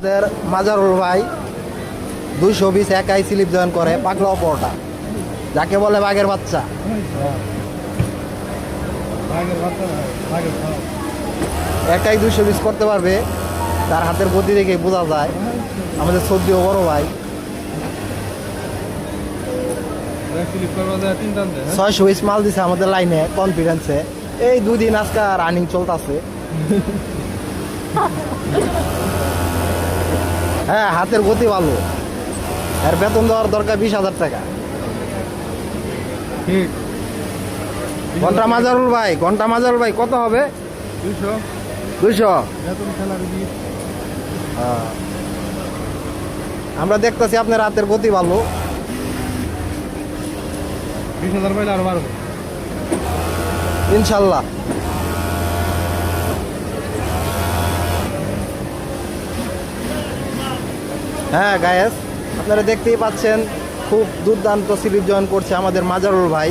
আমাদের মাজারুল ভাই 220 একাই স্লিপ জয়েন করে পাকলা অপরটা, যাকে বলে বাঘের বাচ্চা। একাই 220 করতে পারবে, তার হাতের গতি দেখে বোঝা যায়। আমাদের সৌদিও বড় ভাই 620 মাল দিছে আমাদের লাইনে কনফিডেন্সে। এই 2 দিন আজকে রানিং চলতেছে। হ্যাঁ, হাতের গতি ভালো। এর বেতন দেওয়ার দরকার 20,000 টাকা ঘন্টা। মাজারুল ভাই কত হবে? 200। আমরা দেখতেছি আপনার হাতের গতি ভালো। 20,000 পাইলে আরো বাড়বে ইনশাল্লাহ। হ্যাঁ গায়েস, আপনারা দেখতেই পাচ্ছেন খুব দুর্দান্ত স্লিপ জয়েন করছে আমাদের মাজারুল ভাই।